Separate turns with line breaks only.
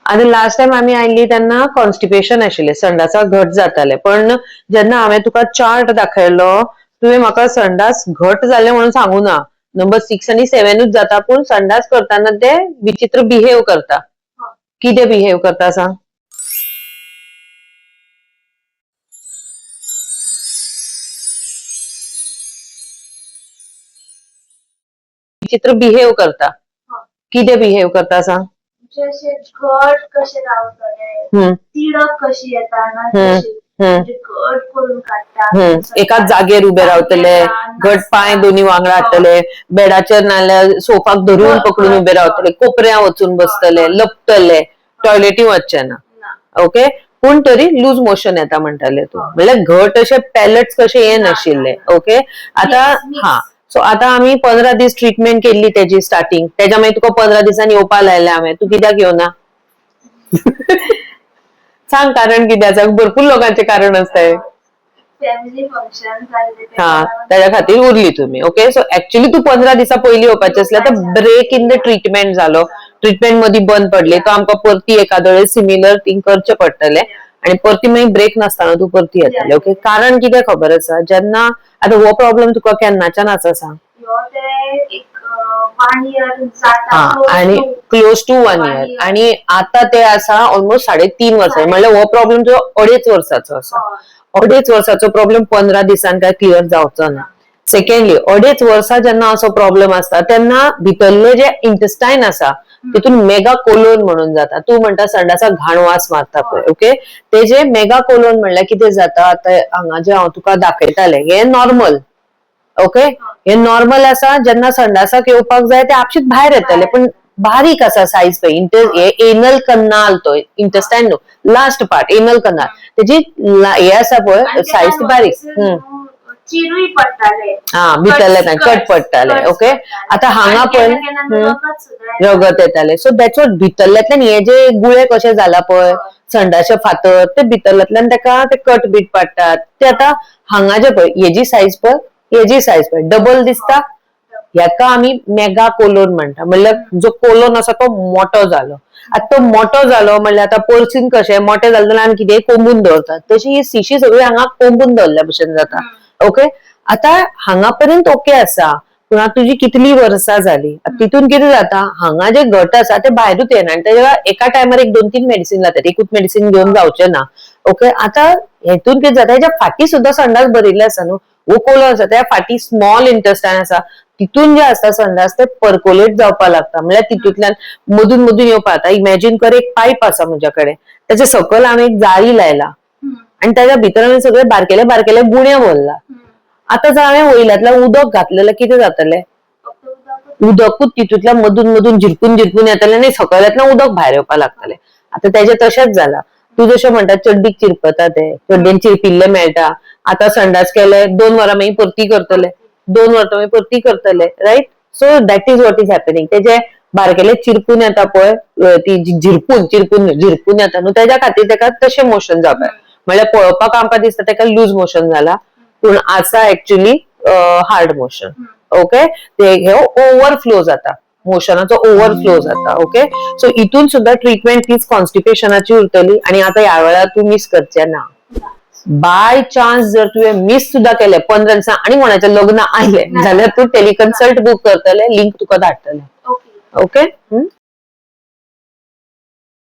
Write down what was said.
आणि last time आम्ही आयिल्ली तेन्ना कॉन्स्टिपेशन आशिल्ले, संडासा घट जाताले, पण जेन्ना हांवें तुका चार्ट दाखयलो तुवें म्हाका संडास घट जाले म्हणून सांगू ना. नंबर 6 आणि 7 जाता, पण संडास करताना ते विचित्र बिहेव करता. कितें बिहेव करता सांग? विचित्र बिहेव करता. कितें बिहेव करता सांग?
जशे घट कशे रावतले, तिडक कशी येताना म्हणजे घट करून काडटा,
एकाच जागेर उभे रावतले, घट पाय दोन्ही वांगडा हाडटले, बेडाचेर नाल्यार सोफाक धरून पकडून उभे रावतले, कोपऱ्या वचून बसतले, लपतले, टॉयलेटी वचचे ना. ओके, पूण तरी लूज मोशन येता म्हणटाले तू, म्हणल्यार घट अशे पॅलेट्स कशे ये नाशिल्ले. ओके, आता हा सो आता आम्ही 15 दीस ट्रीटमेंट केली त्याची स्टार्टिंग, त्याच्या मागीर तुका 15 दिसांनी येवपा लायले हांवें, तू कित्याक येवना? सांग कारण कित्याक? भरपूर लोकांचे कारण असतात.
फॅमिली फंक्शन
हा, त्याच्या खातीर उरली तुम्ही. ओके, सो ऍक्च्युअली तू 15 दिसा पयलीं येवपाचे असले तर ब्रेक इन द ट्रीटमेंट जालो, ट्रीटमेंट मदी बंद पडली, तो आमकां परती एखादे सिमिलर थिंग करचे पडटले आणि परती मागीर ब्रेक नासतना तू परती येताले. ओके, कारण कितें खबर आसा, जेन्ना आता हो प्रॉब्लेम तुका केन्नाच्यान आसा सांग? आणि क्लोज टू 1 इयर, आणि आता ते आसा ऑलमोस्ट 3.5 वर्सां, म्हणल्यार हो प्रॉब्लेम जो 2.5 वर्साचो आसा. 2.5 वर्साचो प्रॉब्लेम 15 दिसान काय क्लियर जावचो ना. सेकंडली 2.5 वर्सां जेन्ना असो प्रॉब्लेम असता तेन्ना भितरले जे इंटेस्टाइन आसा तितून मेगा कोलोन म्हणून जाता. तू म्हणटा संडासाक घाण वास मारता पळय. ओके, ते जे मेगा कोलोन म्हणल्यार कितें जाता, आता हांगा जे हांव तुका दाखयताले हे नॉर्मल. ओके, हे नॉर्मल आसा, जेन्ना संडासाक येवपाक जाय ते आपशीत भायर येतले, पण बारीक आसा सायज पळय. एनल कनाल, तो इंटेस्टाइन न्हू, लास्ट पार्ट एनल कनाल, तेजी हे आसा पळय सायज बारीक.
चिरूय पडटाले,
हा, भितरले कट पडटाले. ओके, आता हांगा पण रगत येताले. सो दॅट्स वॉट, भितरल्यातल्यान हे जे गुळे कशे जाला पळय संडाचे फातर, ते भितरल्यातल्यान तेका ते कट बीट पडटात. ते आता हांगा जे पळय हेजी सायज पळय, हेजी सायज पळय, डबल दिसता. ह्याका आमी मेगा कोलोन म्हणटा, म्हणल्यार जो कोलोन आसा तो मोठो जालो. आता तो मोठो जालो म्हणल्यार आता पर्सीन कशे मोठे जाले जाल्यार आमी कितें कोंबून दवरतात, तशी ही सिशी सगळी हांगा कोंबून दवरल्या भशेन जाता. ओके, आता हांगा पर्यंत ओके आसा, पूण आता तुजी कितली वर्सां जाली, तितून कितें जाता, हांगा जे घट आसा ते भायरूच येना आनी तेका एका टायमार 1-2-3 मेडिसीन लागतात, एकूच मेडिसीन घेवन जावचें ना. ओके, आता हेतून कितें जाता, हेच्या फाटी सुद्दां संडास भरिल्ले आसा न्हू, वो कोलो आसा त्या फाटी स्मॉल इंटेस्टाइन आसा, तितून जे आसता संडास ते पर्कोलेट जावपा लागता, म्हणल्यार तितूंतल्यान मधून मधून येवपा. आता इमॅजिन कर, एक पायप आसा म्हज्या कडेन, त्याच्या सकयल हांवें एक जाळी लायला आणि त्याच्या भितर हांवें सगळे बारकेले बारकेले गुणे भरला. आता जर हांवें वयल्यातल्यान उदक घातलें जाल्यार कितें जातलें? उदकूच तितूंतल्यान मधून मधून झिरपून झिरपून येतलें आनी सकयल्यातल्यान उदक भायर येवपा लागतलें. आता तेजें तशेंच जाला. तू जशें म्हणटा चड्डीक चिरपता ते, चड्डेन चिरपिल्ले मेळटा. आता संडास केले 2 वरां मागीर परती करतले, 2 वरां मागीर परती करतले, right? So that is what is happening. तेजे बारकेले चिरपून येता पळय, ती झिरपून येता न्हू, तेज्या खातीर तेका तशें मोशन जाता. म्हणल्यार पळोवपाक आमकां दिसता तेका लूज मोशन जाला, पूण आसा एक्चुअली हार्ड मोशन. ओके, हे ओव्हरफ्लो जाता, मोशनाचो ओव्हरफ्लो जाता. ओके, सो इथून सुद्धा ट्रीटमेंट तीच कॉन्स्टिपेशनाची उरतली. आणि आता ह्या वेळार तू मिस करचे ना. बाय चान्स जर तुवें मिस सुद्धा केले 15 दिसां आणि कोणाचें लग्न आयलें जाल्यार तू टेलिकन्सल्ट बूक करतले, लिंक तुका धाडटले. ओके.